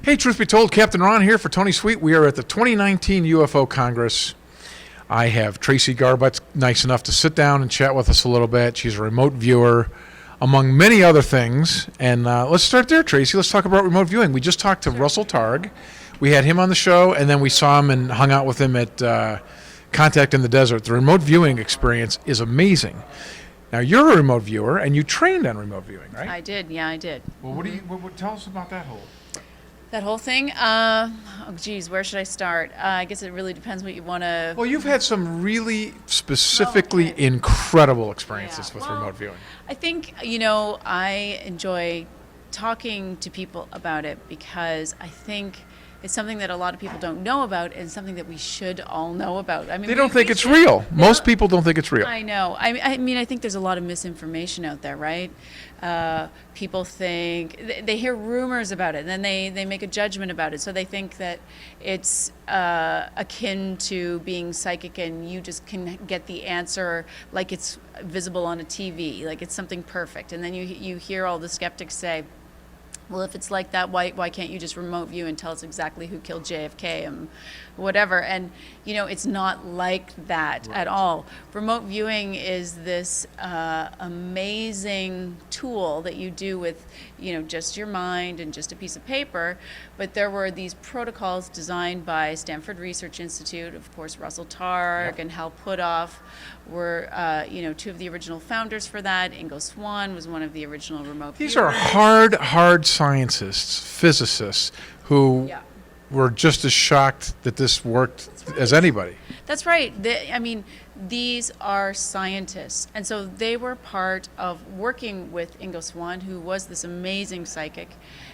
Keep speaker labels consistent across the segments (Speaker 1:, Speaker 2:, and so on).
Speaker 1: Hey, truth be told, Captain Ron here for Tony Sweet. We are at the 2019 UFO Congress. I have Tracey Garbutt, nice enough to sit down and chat with us a little bit. She's a remote viewer, among many other things. And let's start there, Tracey. Let's talk about remote viewing. We just talked to Russell Targ. We had him on the show, and then we saw him and hung out with him at Contact in the Desert. The remote viewing experience is amazing. Now, you're a remote viewer, and you trained on remote viewing, right?
Speaker 2: I did, yeah, I did.
Speaker 1: Well, what tell us about that whole...
Speaker 2: That whole thing? Geez, where should I start? I guess it really depends what you want to...
Speaker 1: Well, you've had some really specifically incredible experiences with remote viewing.
Speaker 2: I think, I enjoy talking to people about it because I think it's something that a lot of people don't know about and something that we should all know about. I mean,
Speaker 1: they don't think it's real. Most people don't think it's real.
Speaker 2: I know. I mean, I think there's a lot of misinformation out there, right? People think, they hear rumors about it, and then they make a judgment about it. So they think that it's akin to being psychic and you just can get the answer like it's visible on a TV, like it's something perfect. And then you hear all the skeptics say, well, if it's like that, why can't you just remote view and tell us exactly who killed JFK and whatever? And, it's not like that at all. Remote viewing is this amazing tool that you do with, just your mind and just a piece of paper. But there were these protocols designed by Stanford Research Institute, of course, Russell Targ and Hal Puthoff were, two of the original founders for that. Ingo Swann was one of the original remote viewers.
Speaker 1: These are hard scientists, physicists, who were just as shocked that this worked as anybody.
Speaker 2: That's right. These are scientists. And so they were part of working with Ingo Swann, who was this amazing psychic.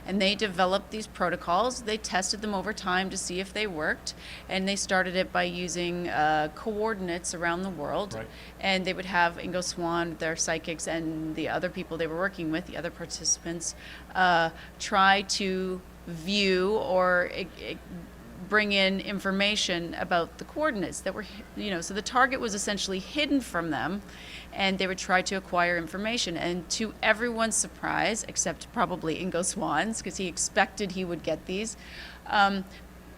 Speaker 2: And they developed these protocols. They tested them over time to see if they worked. And they started it by using coordinates around the world. Right. And they would have Ingo Swann, their psychics, and the other people they were working with, the other participants, try to view or bring in information about the coordinates that were, so the target was essentially hidden from them, and they would try to acquire information. And to everyone's surprise, except probably Ingo Swann's, because he expected he would get these,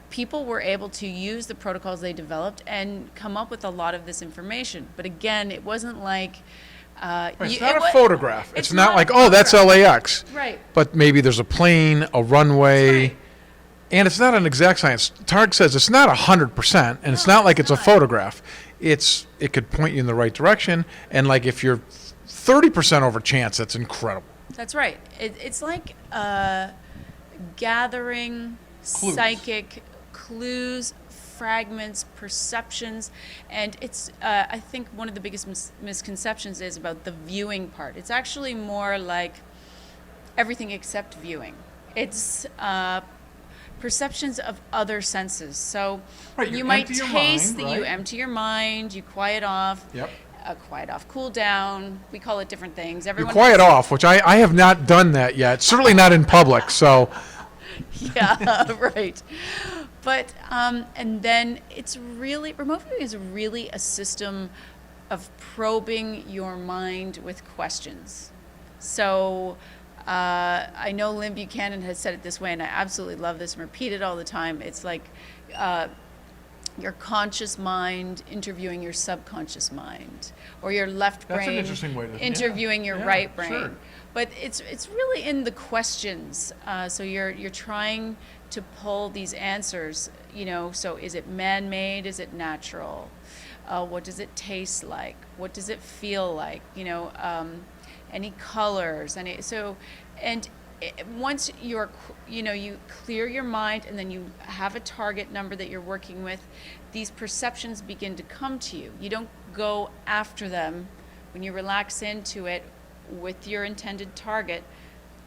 Speaker 2: people were able to use the protocols they developed and come up with a lot of this information. But again, it wasn't like...
Speaker 1: it's not a photograph. It's not like, oh, that's LAX.
Speaker 2: Right.
Speaker 1: But maybe there's a plane, a runway, and it's not an exact science. Targ says it's not 100%, and it's not like it's a photograph. It could point you in the right direction, and like if you're 30% over chance, that's incredible.
Speaker 2: That's right. It's like gathering psychic clues, fragments, perceptions, and it's I think one of the biggest misconceptions is about the viewing part. It's actually more like everything except viewing. It's perceptions of other senses. So you might taste that you empty your mind, you quiet off. Yep. Quiet off, cool down. We call it different things. Everyone
Speaker 1: you quiet off, which I have not done that yet. Certainly not in public. So.
Speaker 2: Yeah, right. But, and then remote viewing is really a system of probing your mind with questions. So I know Lynn Buchanan has said it this way, and I absolutely love this and repeat it all the time. It's like your conscious mind interviewing your subconscious mind, or your left brain interviewing your right brain. Sure. But it's really in the questions. So you're trying to pull these answers. So is it man-made? Is it natural? What does it taste like? What does it feel like? Any colors? Once you clear your mind and then you have a target number that you're working with, these perceptions begin to come to you. You don't go after them. When you relax into it with your intended target,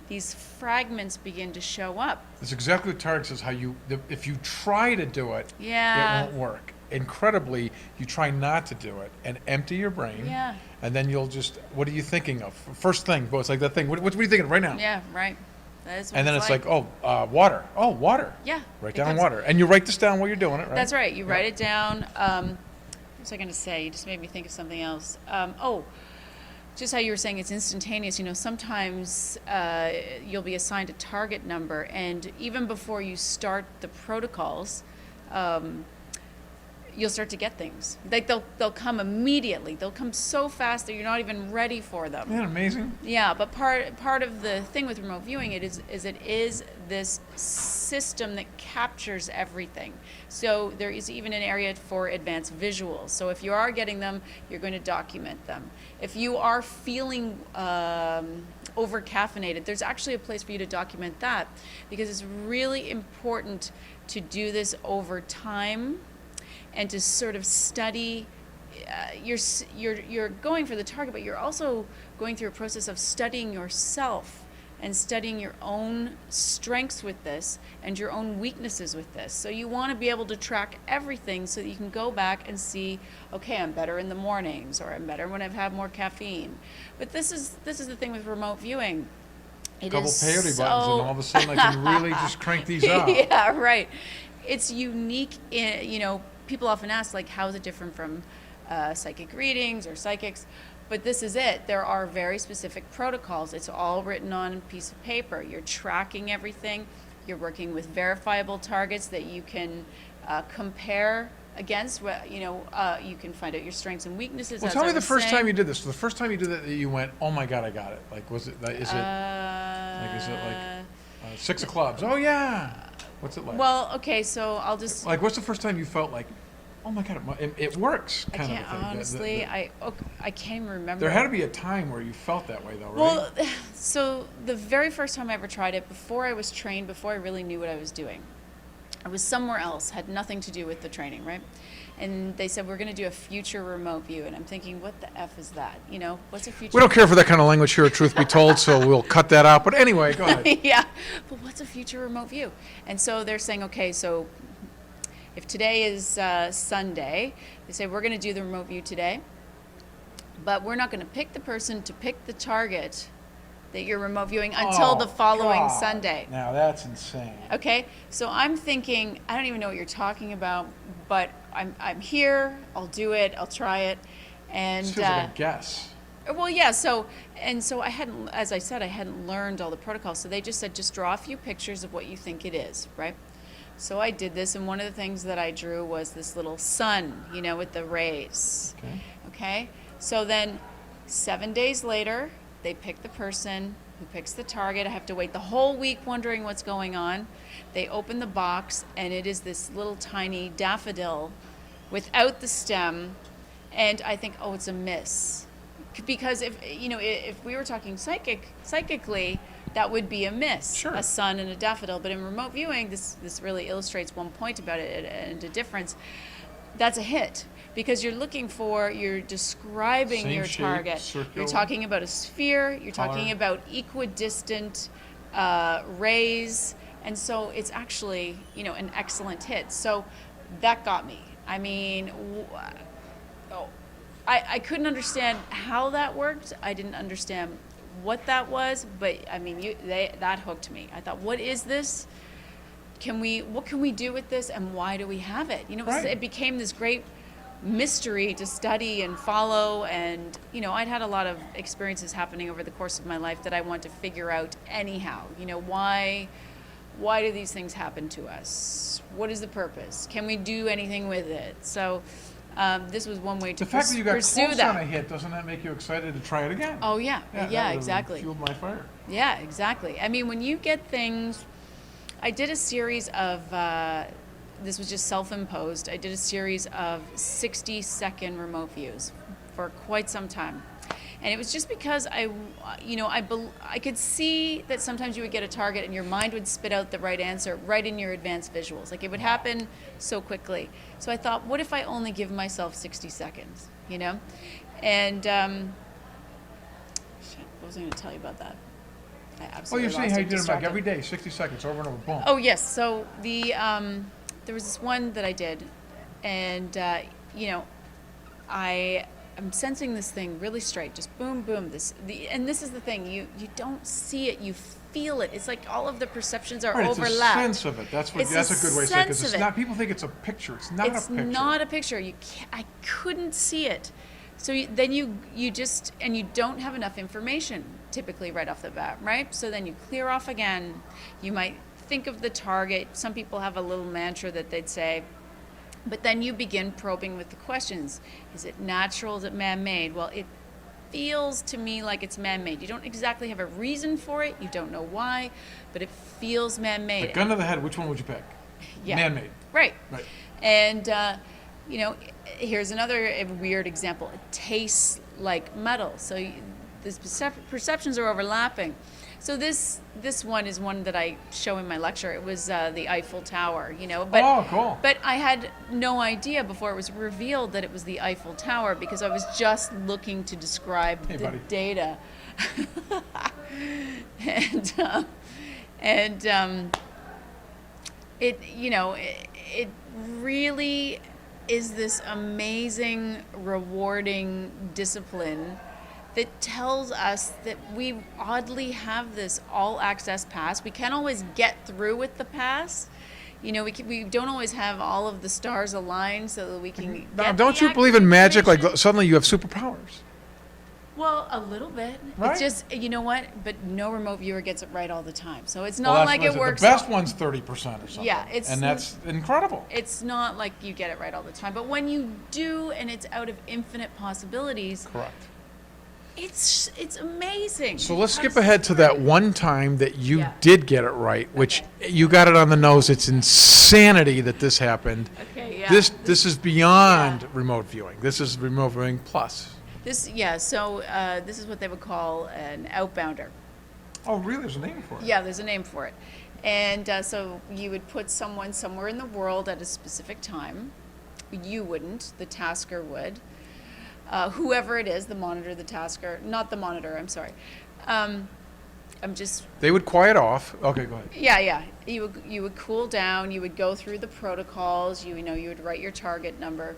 Speaker 2: these fragments begin to show up.
Speaker 1: That's exactly what Targ says, if you try to do it, it won't work. Incredibly, you try not to do it and empty your brain, and then you'll just, what are you thinking of? First thing, it's like that thing, what are you thinking of right now?
Speaker 2: Yeah, right. That is what
Speaker 1: and then it's like, water. Oh, water.
Speaker 2: Yeah.
Speaker 1: Write down water. And you write this down while you're doing it, right?
Speaker 2: That's right. You write it down. What was I going to say? You just made me think of something else. just how you were saying it's instantaneous, sometimes you'll be assigned a target number, and even before you start the protocols, you'll start to get things. Like they'll come immediately. They'll come so fast that you're not even ready for them.
Speaker 1: Isn't that amazing?
Speaker 2: Yeah, but part of the thing with remote viewing it is this system that captures everything. So there is even an area for advanced visuals. So if you are getting them, you're going to document them. If you are feeling over caffeinated, there's actually a place for you to document that, because it's really important to do this over time and to sort of study. You're going for the target, but you're also going through a process of studying yourself and studying your own strengths with this and your own weaknesses with this. So you want to be able to track everything so that you can go back and see, okay, I'm better in the mornings, or I'm better when I've had more caffeine. But this is the thing with remote viewing.
Speaker 1: A couple peyote buttons, and all of a sudden I can really just crank these up.
Speaker 2: Yeah, right. It's unique in, people often ask, like, how is it different from psychic readings or psychics? But this is it. There are very specific protocols. It's all written on a piece of paper. You're tracking everything. You're working with verifiable targets that you can compare against. You can find out your strengths and weaknesses.
Speaker 1: Well, tell me the first time you did this. The first time you did it, you went, "Oh my God, I got it!" Like, is it like 6 of clubs? Oh yeah. What's it like?
Speaker 2: Well, okay, so I'll just
Speaker 1: like. What's the first time you felt like, "Oh my God, it works"?
Speaker 2: I
Speaker 1: Kind
Speaker 2: can't
Speaker 1: of a thing.
Speaker 2: honestly. I can't even remember.
Speaker 1: There had to be a time where you felt that way, though, right?
Speaker 2: Well, so the very first time I ever tried it, before I was trained, before I really knew what I was doing, I was somewhere else, had nothing to do with the training, right? And they said, we're going to do a future remote view. And I'm thinking, what the F is that? What's a future?
Speaker 1: We don't care for that kind of language here, truth be told, so we'll cut that out. But anyway, go ahead.
Speaker 2: Yeah, but what's a future remote view? And so they're saying, okay, so if today is Sunday, they say, we're going to do the remote view today, but we're not going to pick the person to pick the target that you're remote viewing until the following Sunday.
Speaker 1: Now that's insane.
Speaker 2: Okay, so I'm thinking, I don't even know what you're talking about, but I'm here, I'll do it, I'll try it. And
Speaker 1: This feels like a guess.
Speaker 2: well, yeah, so I hadn't, as I said, I hadn't learned all the protocols, so they just said, just draw a few pictures of what you think it is, right? So I did this, and one of the things that I drew was this little sun, with the rays. Okay, so then 7 days later, they pick the person who picks the target. I have to wait the whole week wondering what's going on. They open the box, and it is this little tiny daffodil without the stem, and I think, oh, it's a miss. Because if we were talking psychically, that would be a miss,
Speaker 1: Sure.
Speaker 2: A sun and a daffodil. But in remote viewing, this really illustrates one point about it and a difference. That's a hit. Because you're describing
Speaker 1: Same
Speaker 2: your
Speaker 1: shape,
Speaker 2: target.
Speaker 1: circular.
Speaker 2: You're talking about a sphere, you're
Speaker 1: Color.
Speaker 2: talking about equidistant rays, and so it's actually, an excellent hit. So that got me. I mean, I couldn't understand how that worked. I didn't understand what that was, but I mean, that hooked me. I thought, what is this? What can we do with this, and why do we have it?
Speaker 1: Right.
Speaker 2: It became this great mystery to study and follow, and I'd had a lot of experiences happening over the course of my life that I want to figure out anyhow. Why do these things happen to us? What is the purpose? Can we do anything with it? So this was one way to
Speaker 1: The fact that you got
Speaker 2: pursue
Speaker 1: close
Speaker 2: that.
Speaker 1: on a hit, doesn't that make you excited to try it again?
Speaker 2: Oh yeah,
Speaker 1: that would've
Speaker 2: exactly.
Speaker 1: Fueled my fire.
Speaker 2: Yeah, exactly. I mean, when you get things, I did a series of, this was just self-imposed, I did a series of 60-second remote views for quite some time. And it was just because I could see that sometimes you would get a target and your mind would spit out the right answer right in your advanced visuals. Like, it would happen so quickly. So I thought, what if I only give myself 60 seconds, And, shit, what was I going to tell you about that? I absolutely
Speaker 1: You're saying how you did it like
Speaker 2: distracted.
Speaker 1: every day, 60 seconds, over and over, boom.
Speaker 2: Oh yes. So there was this one that I did, and I'm sensing this thing really straight, just boom, boom. And this is the thing, you don't see it, you feel it. It's like all of the perceptions are
Speaker 1: Right,
Speaker 2: overlapped.
Speaker 1: it's a sense of it. That's a good way to say it, because
Speaker 2: sense
Speaker 1: it's
Speaker 2: of
Speaker 1: not.
Speaker 2: it.
Speaker 1: People think it's a picture. It's not a picture.
Speaker 2: It's not a picture. I couldn't see it. So then you just, and you don't have enough information typically right off the bat, right? So then you clear off again. You might think of the target. Some people have a little mantra that they'd say, but then you begin probing with the questions. Is it natural? Is it man-made? Well, it feels to me like it's man-made. You don't exactly have a reason for it. You don't know why, but it feels man-made.
Speaker 1: Like gun to the head, which one would you pick?
Speaker 2: Yeah.
Speaker 1: Man-made.
Speaker 2: Right.
Speaker 1: Right.
Speaker 2: And, you know, here's another weird example. It tastes like metal. So the perceptions are overlapping. So this one is one that I show in my lecture. It was the Eiffel Tower, you know. But,
Speaker 1: oh, cool.
Speaker 2: But I had no idea before it was revealed that it was the Eiffel Tower because I was just looking to describe the
Speaker 1: buddy.
Speaker 2: data. and it, you know, it really is this amazing, rewarding discipline that tells us that we oddly have this all-access pass. We can't always get through with the pass. You know, we don't always have all of the stars aligned so that we can
Speaker 1: Now,
Speaker 2: get
Speaker 1: don't
Speaker 2: the
Speaker 1: you believe in magic? Like
Speaker 2: information.
Speaker 1: suddenly you have superpowers.
Speaker 2: Well, a little bit.
Speaker 1: Right?
Speaker 2: It's just, you know what? But no remote viewer gets it right all the time. So it's
Speaker 1: Well,
Speaker 2: not
Speaker 1: that's
Speaker 2: like
Speaker 1: what I
Speaker 2: it
Speaker 1: said.
Speaker 2: works.
Speaker 1: The best one's 30% or something.
Speaker 2: Yeah,
Speaker 1: and that's incredible.
Speaker 2: It's not like you get it right all the time. But when you do, and it's out of infinite possibilities,
Speaker 1: Correct.
Speaker 2: it's amazing.
Speaker 1: So let's
Speaker 2: How
Speaker 1: skip
Speaker 2: to
Speaker 1: ahead to
Speaker 2: spread
Speaker 1: that
Speaker 2: it.
Speaker 1: one time that you
Speaker 2: Yeah.
Speaker 1: did get it right, which you got it on the nose. It's insanity that this happened.
Speaker 2: Okay, yeah.
Speaker 1: This is beyond
Speaker 2: Yeah.
Speaker 1: remote viewing. This is remote viewing plus.
Speaker 2: So this is what they would call an outbounder.
Speaker 1: Oh, really? There's a name for it.
Speaker 2: Yeah, there's a name for it. And so you would put someone somewhere in the world at a specific time. You wouldn't, the tasker would. Whoever it is, the monitor, the tasker, not the monitor, I'm sorry. I'm just,
Speaker 1: They would quiet off. Okay, go ahead.
Speaker 2: yeah. You would cool down, you would go through the protocols, you know, you would write your target number,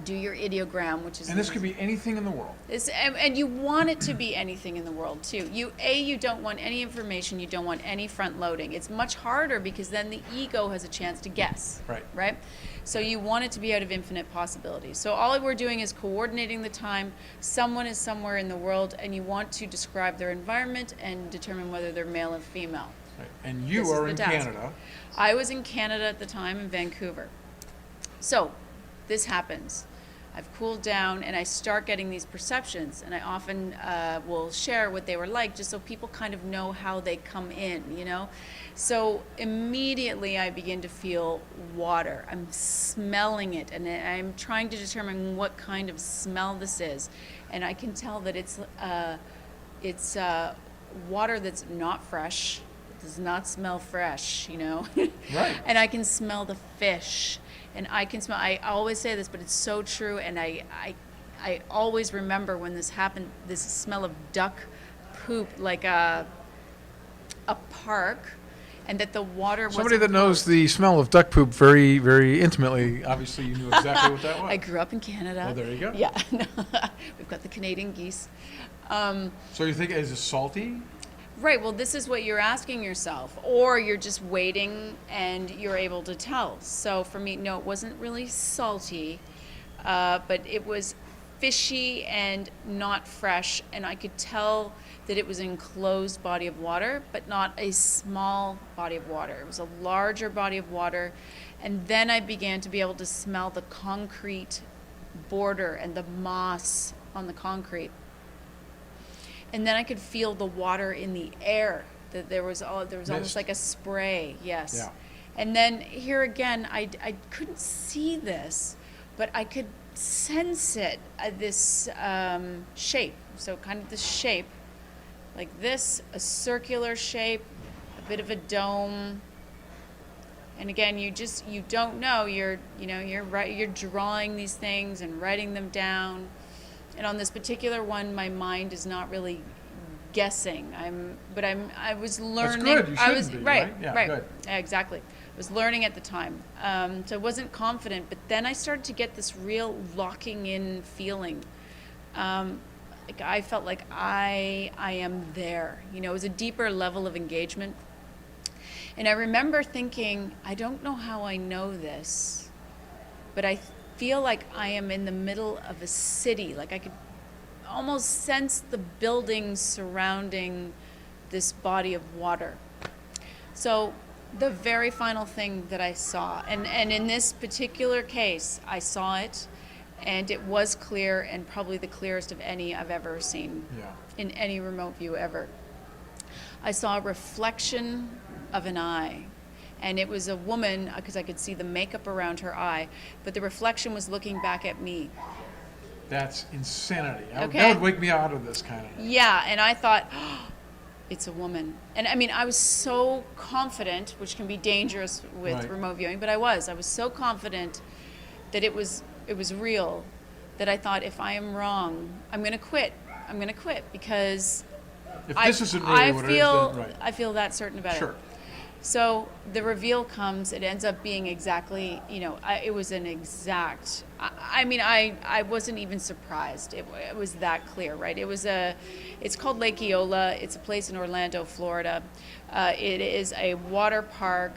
Speaker 2: do your ideogram, which is
Speaker 1: And this could be anything in the world.
Speaker 2: and you want it to be anything in the world too. You don't want any information. You don't want any front loading. It's much harder because then the ego has a chance to guess.
Speaker 1: Right.
Speaker 2: Right. So you want it to be out of infinite possibilities. So all we're doing is coordinating the time. Someone is somewhere in the world, and you want to describe their environment and determine whether they're male or female.
Speaker 1: Right. And you
Speaker 2: This is
Speaker 1: are
Speaker 2: the
Speaker 1: in
Speaker 2: task.
Speaker 1: Canada.
Speaker 2: I was in Canada at the time, in Vancouver. So this happens. I've cooled down and I start getting these perceptions, and I often will share what they were like just so people kind of know how they come in, you know? So immediately I begin to feel water. I'm smelling it, and I'm trying to determine what kind of smell this is. And I can tell that it's water that's not fresh. It does not smell fresh, you know?
Speaker 1: Right.
Speaker 2: And I can smell the fish. And I can smell, I always say this, but it's so true, and I always remember when this happened, this smell of duck poop, like a park, and that the water wasn't
Speaker 1: Somebody that knows
Speaker 2: closed.
Speaker 1: the smell of duck poop very, very intimately, obviously you knew exactly what that was.
Speaker 2: I grew up in Canada.
Speaker 1: Oh, there you go.
Speaker 2: Yeah. We've got the Canadian geese.
Speaker 1: So you think, is it salty?
Speaker 2: Right, well, this is what you're asking yourself, or you're just waiting and you're able to tell. So for me, no, it wasn't really salty, but it was fishy and not fresh, and I could tell that it was an enclosed body of water, but not a small body of water. It was a larger body of water, and then I began to be able to smell the concrete border and the moss on the concrete. And then I could feel the water in the air. That there was almost
Speaker 1: Mist.
Speaker 2: like a spray. Yes.
Speaker 1: Yeah.
Speaker 2: And then here again, I couldn't see this, but I could sense it. This shape. So kind of this shape, like this, a circular shape, a bit of a dome. And again, you don't know. You're drawing these things and writing them down. And on this particular one, my mind is not really guessing. I was learning.
Speaker 1: That's good. You
Speaker 2: I was
Speaker 1: shouldn't be,
Speaker 2: right.
Speaker 1: right? Yeah,
Speaker 2: right.
Speaker 1: good.
Speaker 2: Exactly. I was learning at the time, so I wasn't confident. But then I started to get this real locking in feeling. Like I felt like I am there. You know, it was a deeper level of engagement. And I remember thinking, I don't know how I know this, but feel like I am in the middle of a city. Like I could almost sense the buildings surrounding this body of water. So the very final thing that I saw, and in this particular case, I saw it, and it was clear, and probably the clearest of any I've ever seen in any remote view ever. I saw a reflection of an eye, and it was a woman, because I could see the makeup around her eye, but the reflection was looking back at me.
Speaker 1: That's insanity.
Speaker 2: Okay.
Speaker 1: That would wake me out of this kind of.
Speaker 2: Yeah, and I thought, oh, it's a woman. And I mean, I was so confident, which can be dangerous with remote viewing, but I was so confident that it was real, that I thought, if I am wrong, I'm going to quit. I'm going to quit, because
Speaker 1: If this isn't really what it is, then
Speaker 2: I feel that certain about it.
Speaker 1: Sure.
Speaker 2: So the reveal comes. It ends up being exactly, it was an exact. I mean, I wasn't even surprised. It was that clear, right? It's called Lake Eola. It's a place in Orlando, Florida. It is a water park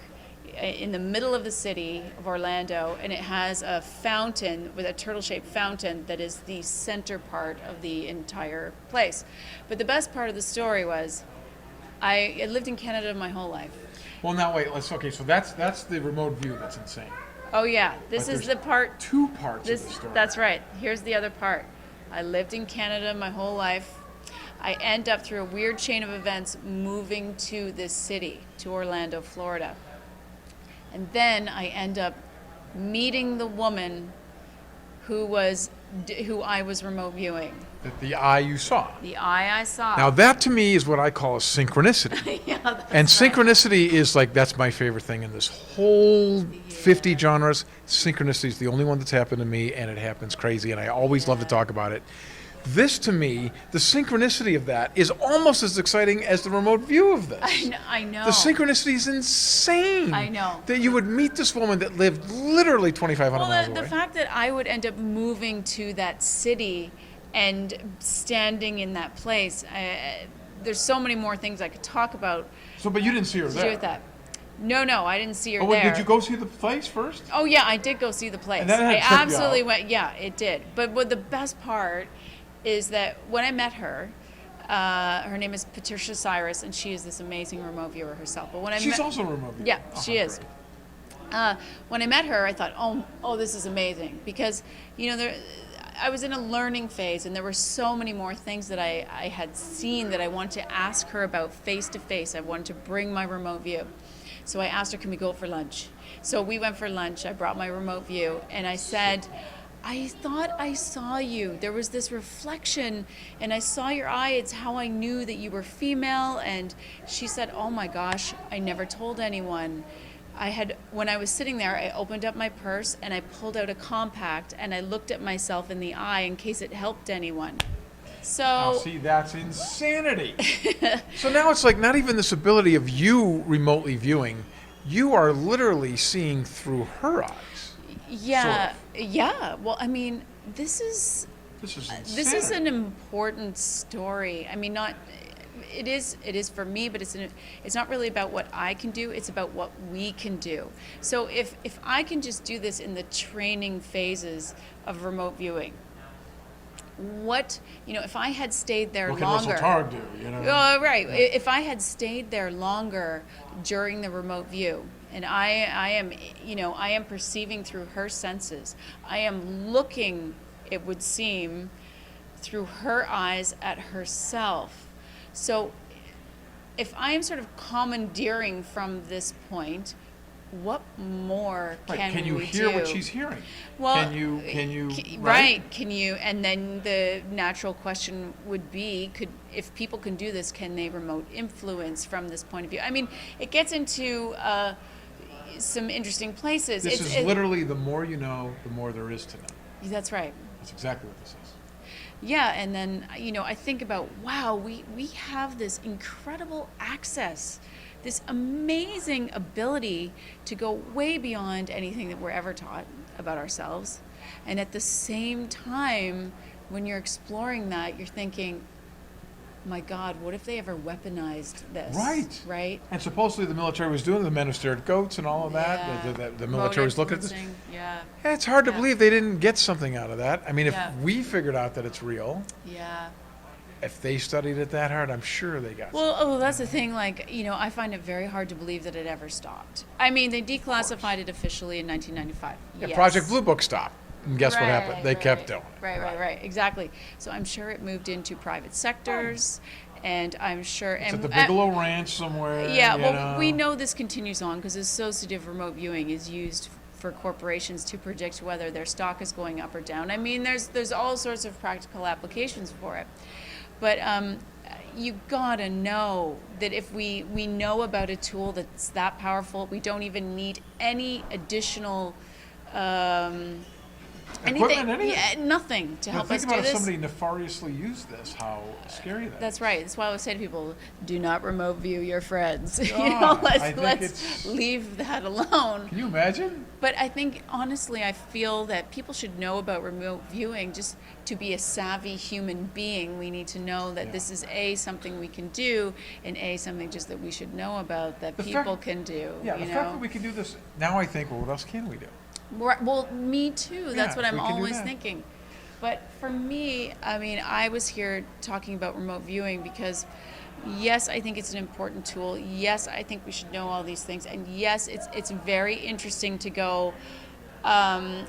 Speaker 2: in the middle of the city of Orlando, and it has a fountain with a turtle-shaped fountain that is the center part of the entire place. But the best part of the story was, I lived in Canada my whole life.
Speaker 1: Well, now wait. So that's the remote view. That's insane.
Speaker 2: Oh yeah, this
Speaker 1: But
Speaker 2: is the part.
Speaker 1: Two parts of the story.
Speaker 2: That's right. Here's the other part. I lived in Canada my whole life. I end up, through a weird chain of events, moving to this city, to Orlando, Florida. And then I end up meeting the woman who I was remote viewing.
Speaker 1: The eye you saw.
Speaker 2: The eye I saw.
Speaker 1: Now that to me is what I call a synchronicity.
Speaker 2: Yeah, that's
Speaker 1: And
Speaker 2: right.
Speaker 1: synchronicity is that's my favorite thing in this whole 50 genres. Synchronicity is the only one that's happened to me, and it happens crazy, and I always love to talk about it. This, to me, the synchronicity of that is almost as exciting as the remote view of this.
Speaker 2: I know.
Speaker 1: The synchronicity is insane.
Speaker 2: I know.
Speaker 1: That you would meet this woman that lived literally 2,500 miles away.
Speaker 2: The fact that I would end up moving to that city and standing in that place, there's so many more things I could talk about.
Speaker 1: But you didn't see her
Speaker 2: to
Speaker 1: there.
Speaker 2: do with that. No, I didn't see her
Speaker 1: Oh, wait,
Speaker 2: there.
Speaker 1: did you go see the place first?
Speaker 2: Oh yeah, I did go see the place.
Speaker 1: And that had
Speaker 2: I
Speaker 1: tripped you
Speaker 2: absolutely
Speaker 1: out.
Speaker 2: went. Yeah, it did. But what the best part is that when I met her, her name is Patricia Cyrus, and she is this amazing remote viewer herself. But when
Speaker 1: She's also a remote viewer.
Speaker 2: Yeah, she is. When I met her, I thought, oh, this is amazing, because I was in a learning phase, and there were so many more things that I had seen that I wanted to ask her about face to face. I wanted to bring my remote view. So I asked her, can we go for lunch? So we went for lunch. I brought my remote view, and I said, I thought I saw you. There was this reflection, and I saw your eye. It's how I knew that you were female. And she said, oh my gosh, I never told anyone. When I was sitting there, I opened up my purse and I pulled out a compact, and I looked at myself in the eye in case it helped anyone. So
Speaker 1: Now, see, that's insanity. So now it's not even this ability of you remotely viewing. You are literally seeing through her eyes.
Speaker 2: yeah,
Speaker 1: Sort
Speaker 2: yeah. Well, I mean, this is
Speaker 1: insanity.
Speaker 2: this is an important story. I mean, it is for me, but it's not really about what I can do. It's about what we can do. So if I can just do this in the training phases of remote viewing, if I had stayed there
Speaker 1: What
Speaker 2: longer.
Speaker 1: can Russell Targ do?
Speaker 2: Oh, right. Yeah. If I had stayed there longer during the remote view, and I am perceiving through her senses. I am looking, it would seem, through her eyes at herself. So if I am sort of commandeering from this point, what more can we do?
Speaker 1: Can you hear what she's hearing?
Speaker 2: Well,
Speaker 1: can you
Speaker 2: right? Can you? And then the natural question would be, if people can do this, can they remote influence from this point of view? I mean, it gets into some interesting places.
Speaker 1: This is literally the more you know, the more there is to know.
Speaker 2: That's right.
Speaker 1: That's exactly what this is.
Speaker 2: Yeah, and then I think about, wow, we have this incredible access, this amazing ability to go way beyond anything that we're ever taught about ourselves. And at the same time, when you're exploring that, you're thinking, my God, what if they ever weaponized this?
Speaker 1: Right.
Speaker 2: Right?
Speaker 1: And supposedly the military was doing the men who stared goats and all of that.
Speaker 2: Yeah.
Speaker 1: The military was looking at this.
Speaker 2: Influencing, yeah.
Speaker 1: Yeah, it's hard to
Speaker 2: Yeah.
Speaker 1: believe they didn't get something out of that. I mean, if
Speaker 2: Yeah.
Speaker 1: we figured out that it's real,
Speaker 2: Yeah.
Speaker 1: if they studied it that hard, I'm sure they got
Speaker 2: Well, oh, that's the thing. Like, I find it very hard to believe that it ever stopped. I mean, they declassified it officially in 1995.
Speaker 1: Yeah,
Speaker 2: Yes.
Speaker 1: Project Blue Book stopped. And guess what happened? They kept doing it.
Speaker 2: Right. Exactly. So I'm sure it moved into private sectors, and I'm sure.
Speaker 1: It's
Speaker 2: and
Speaker 1: at the Bigelow Ranch somewhere.
Speaker 2: yeah,
Speaker 1: you
Speaker 2: well,
Speaker 1: know.
Speaker 2: we know this continues on because associative remote viewing is used for corporations to predict whether their stock is going up or down. I mean, there's all sorts of practical applications for it, but you gotta know that if we know about a tool that's that powerful, we don't even need any additional
Speaker 1: Equipment, anything?
Speaker 2: yeah, nothing to
Speaker 1: Now,
Speaker 2: help
Speaker 1: think
Speaker 2: us
Speaker 1: about
Speaker 2: do
Speaker 1: if
Speaker 2: this.
Speaker 1: somebody nefariously used this, how scary that is.
Speaker 2: That's right. That's why I always say to people, do not remote view your friends.
Speaker 1: God, I think
Speaker 2: let's
Speaker 1: it's-
Speaker 2: leave that alone.
Speaker 1: Can you imagine?
Speaker 2: But I think, honestly, I feel that people should know about remote viewing. Just to be a savvy human being, we need to know that
Speaker 1: Yeah.
Speaker 2: this is A, something we can do, and A, something just that we should know about that
Speaker 1: The
Speaker 2: people
Speaker 1: fact-
Speaker 2: can do.
Speaker 1: Yeah,
Speaker 2: you
Speaker 1: the
Speaker 2: know?
Speaker 1: fact that we can do this, now I think, well, what else can we do?
Speaker 2: Well, me too. That's
Speaker 1: Yeah,
Speaker 2: what
Speaker 1: if
Speaker 2: I'm
Speaker 1: we can do
Speaker 2: always
Speaker 1: that.
Speaker 2: thinking. But for me, I mean, I was here talking about remote viewing because, yes, I think it's an important tool. Yes, I think we should know all these things. And yes, it's very interesting to go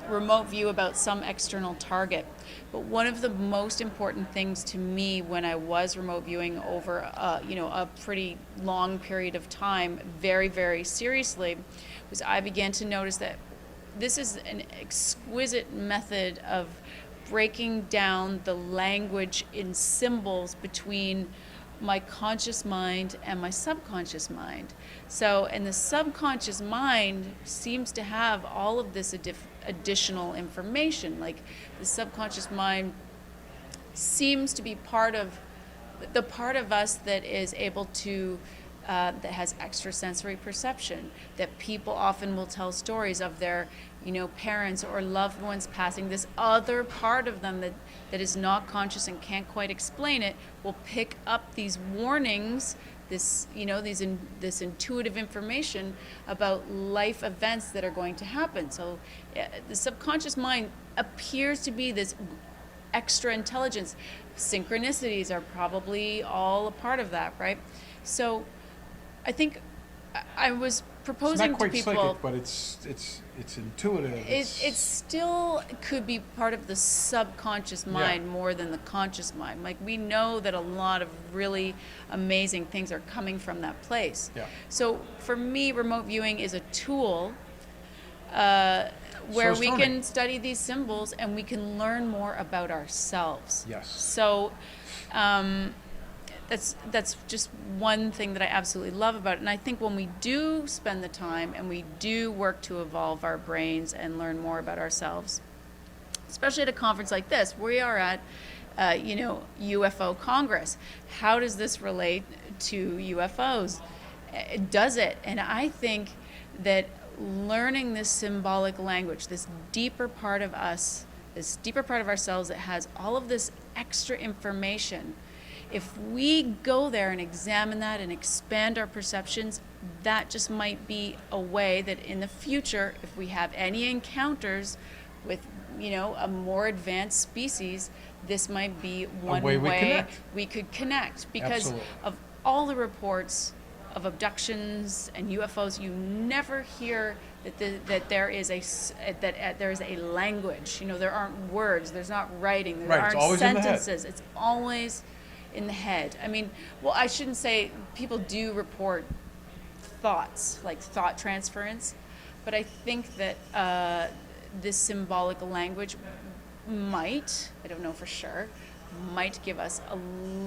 Speaker 2: remote view about some external target. But one of the most important things to me when I was remote viewing over, a pretty long period of time, very, very seriously, was I began to notice that this is an exquisite method of breaking down the language in symbols between my conscious mind and my subconscious mind. So, and the subconscious mind seems to have all of this additional information. Like the subconscious mind seems to be part of the part of us that is able to that has extrasensory perception, that people often will tell stories of their, parents or loved ones passing. This other part of them that is not conscious and can't quite explain it will pick up these warnings, this intuitive information about life events that are going to happen. So the subconscious mind appears to be this extra intelligence. Synchronicities are probably all a part of that, right? So I think I was proposing
Speaker 1: It's not
Speaker 2: to
Speaker 1: quite
Speaker 2: people.
Speaker 1: psychic, but it's intuitive.
Speaker 2: It still could be part of the subconscious mind more than the conscious mind. Like we know that a lot of really amazing things are coming from that place.
Speaker 1: Yeah.
Speaker 2: So for me, remote viewing is a tool where
Speaker 1: is
Speaker 2: we
Speaker 1: Tony.
Speaker 2: can study these symbols and we can learn more about ourselves.
Speaker 1: Yes.
Speaker 2: So that's just one thing that I absolutely love about it. And I think when we do spend the time and we do work to evolve our brains and learn more about ourselves, especially at a conference like this, we are at, UFO Congress. How does this relate to UFOs? Does it? And I think that learning this symbolic language, this deeper part of us, this deeper part of ourselves that has all of this extra information, if we go there and examine that and expand our perceptions, that just might be a way that in the future, if we have any encounters with, a more advanced species, this might be one
Speaker 1: way
Speaker 2: way
Speaker 1: we
Speaker 2: we could connect. Because
Speaker 1: Absolutely.
Speaker 2: of all the reports of abductions and UFOs, you never hear that there is a language. There aren't words. There's not writing. There
Speaker 1: Right, it's
Speaker 2: aren't
Speaker 1: always in the head.
Speaker 2: sentences. It's always in the head. I mean, well, I shouldn't say people do report thoughts, like thought transference, but I think that this symbolic language might, I don't know for sure, might give us a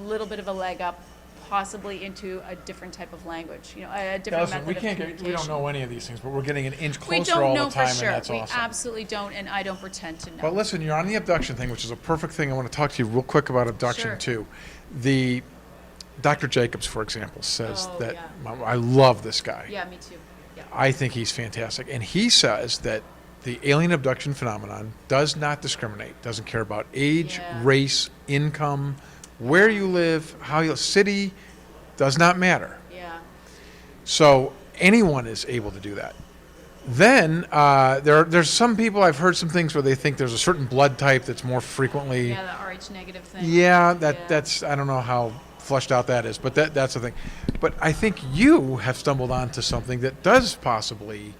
Speaker 2: little bit of a leg up, possibly into a different type of language, a different
Speaker 1: Listen,
Speaker 2: method
Speaker 1: we
Speaker 2: of
Speaker 1: can't
Speaker 2: communication.
Speaker 1: we don't know any of these things, but we're getting an inch
Speaker 2: We
Speaker 1: closer
Speaker 2: don't
Speaker 1: all
Speaker 2: know
Speaker 1: the time,
Speaker 2: for sure.
Speaker 1: and that's
Speaker 2: We
Speaker 1: awesome.
Speaker 2: absolutely don't, and I don't pretend to know.
Speaker 1: But listen, you're on the abduction thing, which is a perfect thing. I want to talk to you real quick about abduction
Speaker 2: Sure.
Speaker 1: too. The Dr. Jacobs, for example, says
Speaker 2: Oh,
Speaker 1: that
Speaker 2: yeah.
Speaker 1: I love this guy.
Speaker 2: Yeah, me too. Yeah.
Speaker 1: I think he's fantastic, and he says that the alien abduction phenomenon does not discriminate, doesn't care about age,
Speaker 2: Yeah.
Speaker 1: race, income, where you live, how you city, does not matter.
Speaker 2: Yeah.
Speaker 1: So anyone is able to do that. Then there's some people, I've heard some things where they think there's a certain blood type that's more frequently.
Speaker 2: Yeah, the RH negative thing.
Speaker 1: Yeah,
Speaker 2: Yeah.
Speaker 1: that's I don't know how flushed out that is, but that's the thing. But I think you have stumbled onto something that does possibly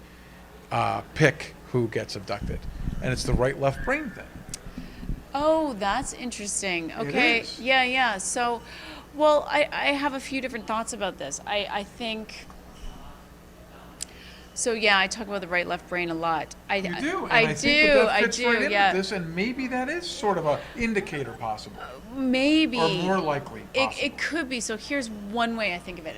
Speaker 1: pick who gets abducted, and it's the right left brain thing.
Speaker 2: Oh, that's interesting. Okay.
Speaker 1: is.
Speaker 2: Yeah, yeah. So, well, I have a few different thoughts about this. I think. So yeah, I talk about the right left brain a lot.
Speaker 1: You do, and
Speaker 2: I
Speaker 1: think
Speaker 2: do.
Speaker 1: that fits
Speaker 2: I do.
Speaker 1: right into
Speaker 2: Yeah.
Speaker 1: this, and maybe that is sort of a indicator, possible,
Speaker 2: Maybe.
Speaker 1: or more likely. Possible.
Speaker 2: It could be. So here's one way I think of it.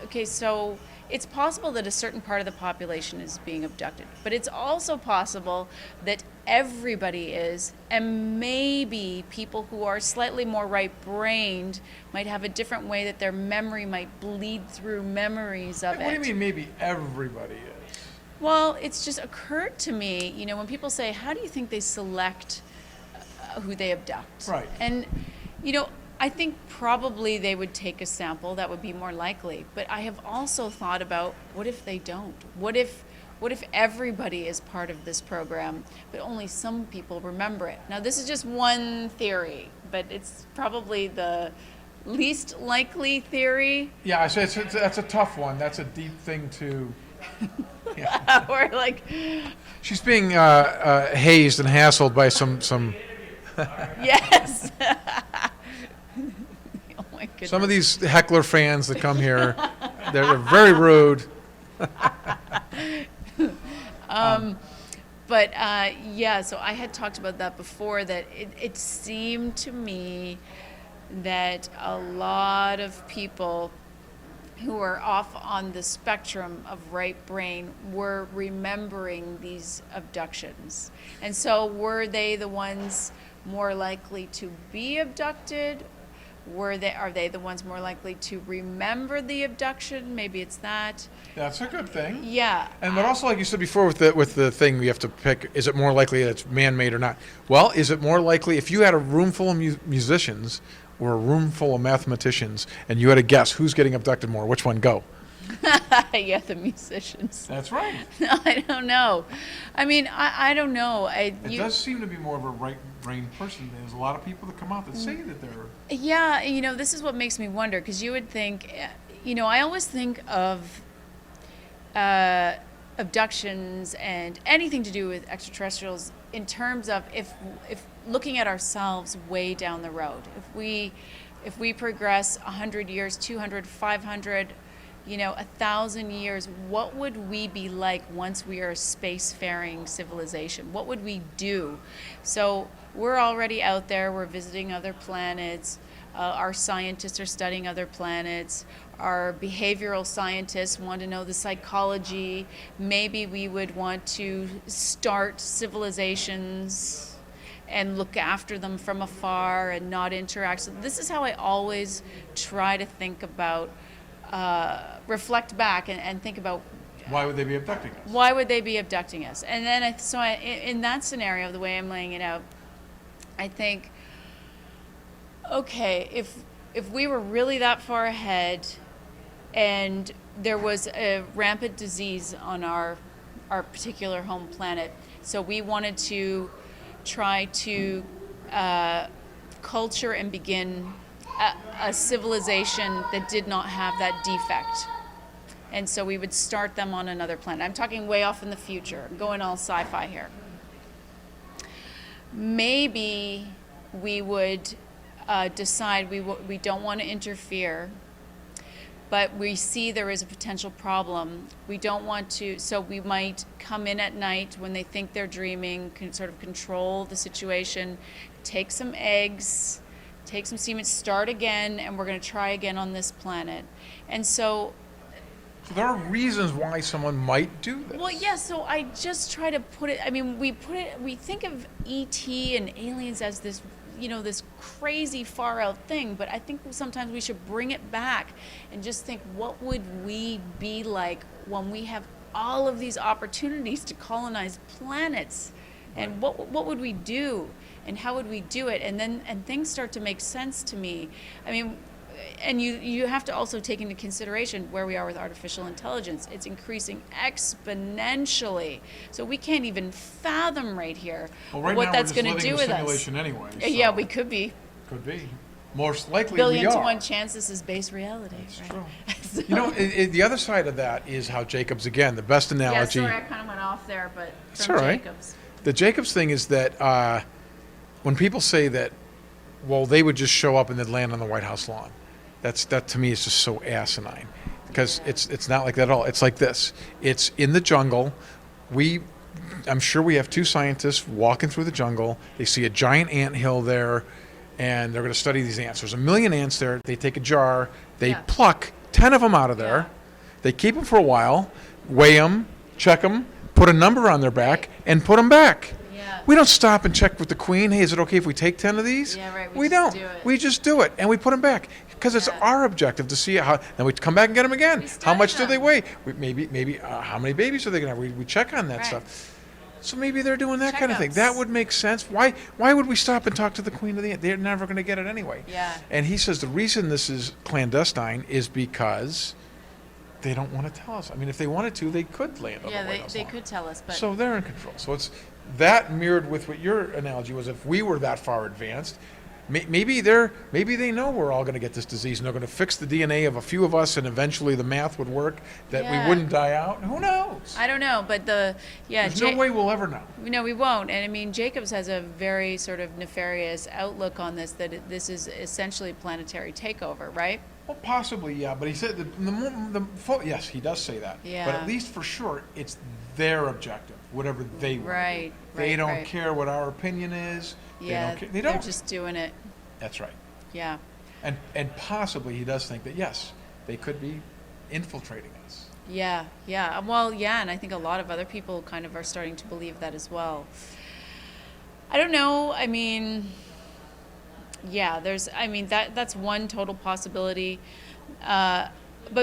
Speaker 2: Okay, so it's possible that a certain part of the population is being abducted, but it's also possible that everybody is, and maybe people who are slightly more right-brained might have a different way that their memory might bleed through memories of it.
Speaker 1: What do you mean? Maybe everybody is.
Speaker 2: Well, it's just occurred to me, when people say, how do you think they select who they abduct?
Speaker 1: Right.
Speaker 2: And, I think probably they would take a sample. That would be more likely. But I have also thought about, what if they don't? What if everybody is part of this program, but only some people remember it? Now, this is just one theory, but it's probably the least likely theory.
Speaker 1: Yeah, I say that's a tough one. That's a deep thing to. Yeah.
Speaker 2: Or like,
Speaker 1: She's being hazed and hassled by some.
Speaker 2: yes. Oh my goodness.
Speaker 1: Some of these heckler fans that come here, they're very rude.
Speaker 2: But yeah, so I had talked about that before, that it seemed to me that a lot of people who are off on the spectrum of right brain were remembering these abductions. And so were they the ones more likely to be abducted? Are they the ones more likely to remember the abduction? Maybe it's that.
Speaker 1: That's a good thing.
Speaker 2: Yeah.
Speaker 1: But also, like you said before, with the thing, we have to pick: is it more likely that it's man-made or not? Well, is it more likely if you had a room full of musicians or a room full of mathematicians, and you had to guess who's getting abducted more? Which one go?
Speaker 2: Yeah, the musicians.
Speaker 1: That's right.
Speaker 2: I don't know. I mean, I don't know.
Speaker 1: It does seem to be more of a right-brain person. There's a lot of people that come out that say that they're.
Speaker 2: Yeah, this is what makes me wonder, because you would think, I always think of abductions and anything to do with extraterrestrials in terms of if looking at ourselves way down the road. If we progress 100 years, 200, 500, 1,000 years, what would we be like once we are a spacefaring civilization? What would we do? So we're already out there. We're visiting other planets. Our scientists are studying other planets. Our behavioral scientists want to know the psychology. Maybe we would want to start civilizations and look after them from afar and not interact. So this is how I always try to think about, reflect back and think about,
Speaker 1: Why would they be abducting us?
Speaker 2: why would they be abducting us? And then, in that scenario, the way I'm laying it out, I think, okay, if we were really that far ahead and there was a rampant disease on our particular home planet, so we wanted to try to culture and begin a civilization that did not have that defect. And so we would start them on another planet. I'm talking way off in the future. I'm going all sci-fi here. Maybe we would decide we don't want to interfere, but we see there is a potential problem. We don't want to, so we might come in at night when they think they're dreaming, can sort of control the situation, take some eggs, take some semen, start again, and we're going to try again on this planet. And so
Speaker 1: there are reasons why someone might do this.
Speaker 2: well, yeah, so I just try to put it, I mean, we think of E.T. and aliens as this, this crazy far out thing, but I think sometimes we should bring it back and just think, what would we be like when we have all of these opportunities to colonize planets? And what would we do? and how would we do it? And things start to make sense to me. I mean, and you have to also take into consideration where we are with artificial intelligence. It's increasing exponentially. So we can't even fathom right here
Speaker 1: Well, right
Speaker 2: what
Speaker 1: now
Speaker 2: that's
Speaker 1: we're
Speaker 2: going
Speaker 1: just
Speaker 2: to do
Speaker 1: living
Speaker 2: with
Speaker 1: the
Speaker 2: us.
Speaker 1: simulation anyway.
Speaker 2: Yeah,
Speaker 1: so
Speaker 2: we could be.
Speaker 1: Could be. Most likely
Speaker 2: Billion
Speaker 1: we
Speaker 2: to
Speaker 1: are.
Speaker 2: one chance this is base reality.
Speaker 1: That's
Speaker 2: Right?
Speaker 1: true.
Speaker 2: So-
Speaker 1: You know, the other side of that is how Jacobs, again, the best
Speaker 2: Yeah,
Speaker 1: analogy.
Speaker 2: sorry, I kind of went off there, but
Speaker 1: It's
Speaker 2: from
Speaker 1: all right.
Speaker 2: Jacobs.
Speaker 1: The Jacobs thing is that when people say that, well, they would just show up and then land on the White House lawn, that to me is just so asinine, because it's not like that at all. It's like this. It's in the jungle. I'm sure we have two scientists walking through the jungle. They see a giant anthill there, and they're going to study these ants. There's 1 million ants there. They take a jar. They
Speaker 2: Yeah.
Speaker 1: pluck 10 of them out of there.
Speaker 2: Yeah.
Speaker 1: They keep them for a while, weigh them, check them, put a number on their back, and put them back.
Speaker 2: Yeah.
Speaker 1: We don't stop and check with the queen. Hey, is it okay if we take 10 of these?
Speaker 2: Yeah, right,
Speaker 1: We
Speaker 2: we
Speaker 1: don't.
Speaker 2: just do it.
Speaker 1: We just do it, and we put them back because it's
Speaker 2: Yeah.
Speaker 1: our objective to see how. Then we come back and get them again.
Speaker 2: We
Speaker 1: How
Speaker 2: study
Speaker 1: much do
Speaker 2: them.
Speaker 1: they weigh? Maybe how many babies are they gonna have? We check on that
Speaker 2: Right.
Speaker 1: stuff. So maybe they're doing that kind of thing.
Speaker 2: Checkups.
Speaker 1: That would make sense. Why would we stop and talk to the queen of the ant? They're never going to get it anyway.
Speaker 2: Yeah.
Speaker 1: And he says the reason this is clandestine is because they don't want to tell us. I mean, if they wanted to, they could land on
Speaker 2: Yeah,
Speaker 1: the White House
Speaker 2: they
Speaker 1: lawn.
Speaker 2: could tell us, but
Speaker 1: So they're in control. So it's that mirrored with what your analogy was. If we were that far advanced, maybe they know we're all going to get this disease, and they're going to fix the DNA of a few of us, and eventually the math would work that
Speaker 2: Yeah.
Speaker 1: we wouldn't die out. Who knows?
Speaker 2: I don't know. But
Speaker 1: There's no way we'll ever know.
Speaker 2: No, we won't. And I mean, Jacobs has a very sort of nefarious outlook on this, that this is essentially planetary takeover, right?
Speaker 1: Well, possibly, yeah. But he said yes, he does say that.
Speaker 2: Yeah.
Speaker 1: But at least for sure, it's their objective, whatever they want.
Speaker 2: Right.
Speaker 1: They
Speaker 2: right,
Speaker 1: don't
Speaker 2: right.
Speaker 1: care what our opinion is.
Speaker 2: Yeah,
Speaker 1: They don't.
Speaker 2: they're just doing it.
Speaker 1: That's right.
Speaker 2: Yeah.
Speaker 1: And possibly he does think that yes, they could be infiltrating us.
Speaker 2: Yeah, yeah. Well, yeah, and I think a lot of other people kind of are starting to believe that as well. I don't know. I mean, yeah, that's one total possibility. But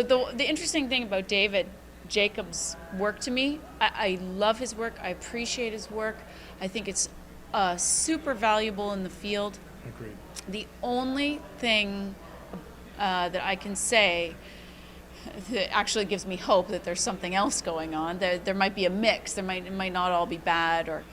Speaker 2: the interesting thing about David Jacobs' work to me, I love his work. I appreciate his work. I think it's super valuable in the field.
Speaker 1: Agreed.
Speaker 2: The only thing that I can say that actually gives me hope that there's something else going on, there might be a mix, it might not all be bad, or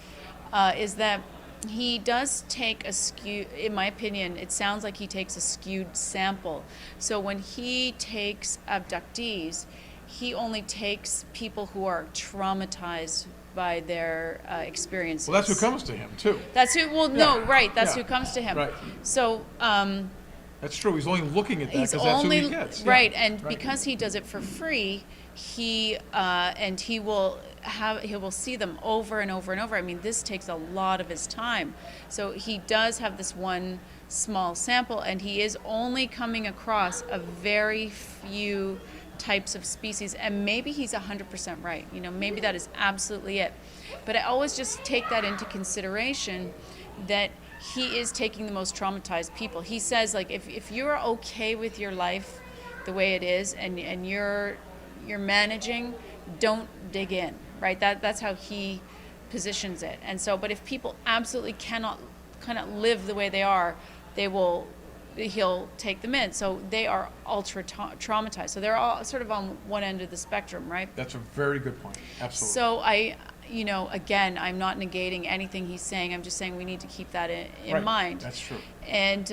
Speaker 2: is that he does take a skewed, in my opinion, it sounds like he takes a skewed sample. So when he takes abductees, he only takes people who are traumatized by their experiences.
Speaker 1: Well, that's who comes to him too.
Speaker 2: That's who. Well,
Speaker 1: Yeah.
Speaker 2: no, right. That's
Speaker 1: Yeah.
Speaker 2: who comes to him.
Speaker 1: Right.
Speaker 2: So
Speaker 1: That's true. He's only looking at that
Speaker 2: he's
Speaker 1: because that's
Speaker 2: only
Speaker 1: who he gets.
Speaker 2: right,
Speaker 1: Yeah.
Speaker 2: and because he does it for free, he will see them over and over and over. I mean, this takes a lot of his time. So he does have this one small sample, and he is only coming across a very few types of species, and maybe he's 100% right. You know, maybe that is absolutely it. But I always just take that into consideration, that he is taking the most traumatized people. He says, like, if you're okay with your life the way it is, and you're managing, don't dig in, right? That's how he positions it. And so, but if people absolutely cannot live the way they are, he'll take them in. So they are ultra traumatized. So they're all sort of on one end of the spectrum, right?
Speaker 1: That's a very good point. Absolutely.
Speaker 2: So again, I'm not negating anything he's saying. I'm just saying we need to keep that in
Speaker 1: Right.
Speaker 2: mind.
Speaker 1: That's true.
Speaker 2: And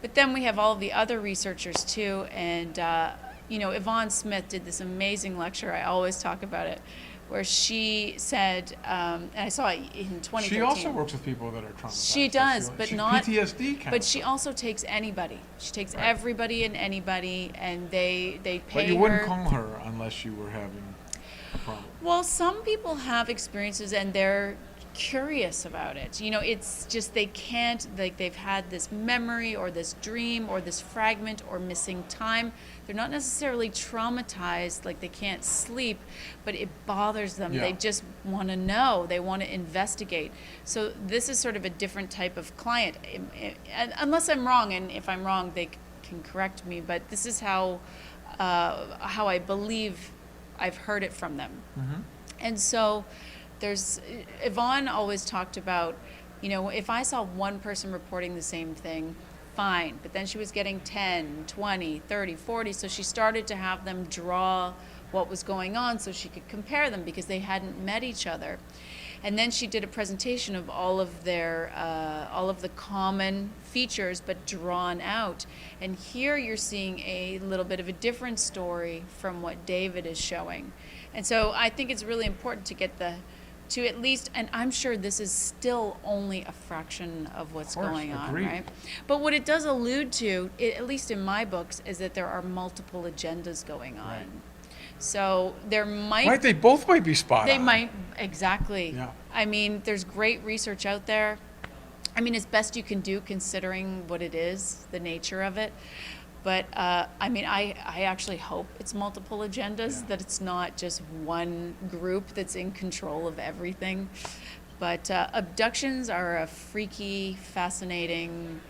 Speaker 2: but then we have all of the other researchers too. And Yvonne Smith did this amazing lecture. I always talk about it, where she said, and I saw it in 2013.
Speaker 1: She also works with people that are traumatized.
Speaker 2: She does, but not
Speaker 1: PTSD kind
Speaker 2: But
Speaker 1: of
Speaker 2: she
Speaker 1: thing.
Speaker 2: also takes anybody. She takes
Speaker 1: Right.
Speaker 2: everybody and anybody, and they pay her.
Speaker 1: But you wouldn't call her unless you were having a problem.
Speaker 2: Well, some people have experiences and they're curious about it. You know, it's just they can't, like, they've had this memory or this dream or this fragment or missing time. They're not necessarily traumatized, like they can't sleep, but it bothers them.
Speaker 1: Yeah.
Speaker 2: They just want to know. They want to investigate. So this is sort of a different type of client. Unless I'm wrong, and if I'm wrong, they can correct me, but this is how I believe I've heard it from them.
Speaker 1: Mm-hmm.
Speaker 2: And so Yvonne always talked about You know, if I saw one person reporting the same thing, fine. But then she was getting 10, 20, 30, 40. So she started to have them draw what was going on so she could compare them because they hadn't met each other. And then she did a presentation of all of the common features, but drawn out. And here you're seeing a little bit of a different story from what David is showing. And so I think it's really important to get to at least, and I'm sure this is still only a fraction of what's going on,
Speaker 1: agreed.
Speaker 2: right? But what it does allude to, at least in my books, is that there are multiple agendas going on.
Speaker 1: Right.
Speaker 2: So there might
Speaker 1: Right, they both might be spot
Speaker 2: they
Speaker 1: on.
Speaker 2: might, exactly.
Speaker 1: Yeah.
Speaker 2: I mean, there's great research out there. I mean, as best you can do considering what it is, the nature of it. But I mean, I actually hope it's multiple agendas,
Speaker 1: Yeah.
Speaker 2: that it's not just one group that's in control of everything. But abductions are a freaky, fascinating.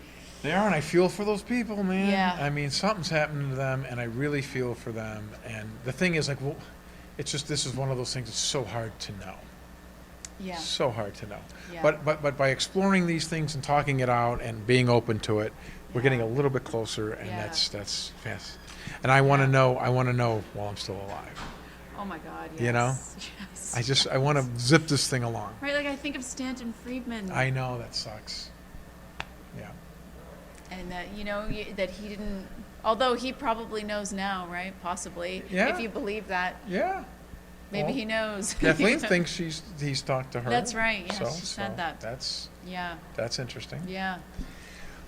Speaker 1: They are, and I feel for those people, man.
Speaker 2: Yeah.
Speaker 1: I mean, something's happening to them, and I really feel for them. And the thing is, like, well, it's just, this is one of those things that's so hard to know.
Speaker 2: Yeah.
Speaker 1: So hard to know.
Speaker 2: Yeah.
Speaker 1: But by exploring these things and talking it out and being open to it, we're getting a little bit closer, and
Speaker 2: Yeah.
Speaker 1: that's fast. And I want to know. I want to know while I'm still alive.
Speaker 2: Oh my God. Yes.
Speaker 1: You know?
Speaker 2: Yes.
Speaker 1: I want to zip this thing along.
Speaker 2: Right. Like I think of Stanton Friedman.
Speaker 1: I know that sucks. Yeah.
Speaker 2: And that, you know, that he didn't, although he probably knows now, right? Possibly.
Speaker 1: Yeah.
Speaker 2: If you believe that.
Speaker 1: Yeah.
Speaker 2: Maybe
Speaker 1: Well,
Speaker 2: he knows.
Speaker 1: Kathleen thinks he's talked to her.
Speaker 2: That's right, yes, she said that.
Speaker 1: That's
Speaker 2: Yeah.
Speaker 1: interesting.
Speaker 2: Yeah.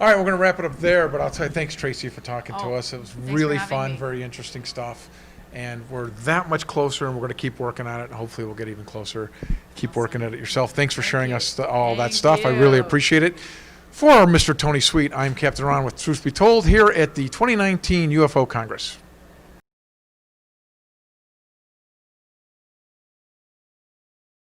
Speaker 1: All right, we're going to wrap it up there, but I'll tell you, thanks, Tracy, for talking to
Speaker 2: Oh,
Speaker 1: us. It was
Speaker 2: thanks
Speaker 1: really
Speaker 2: for having
Speaker 1: fun,
Speaker 2: me.
Speaker 1: very interesting stuff. And we're that much closer, and we're going to keep working on it, and hopefully we'll get even closer. Keep working at it yourself. Thanks for
Speaker 2: Thank
Speaker 1: sharing
Speaker 2: you.
Speaker 1: us all that
Speaker 2: Thank
Speaker 1: stuff. I really
Speaker 2: you.
Speaker 1: appreciate it. For Mr. Tony Sweet, I'm Captain Ron with Truth Be Told here at the 2019 UFO Congress.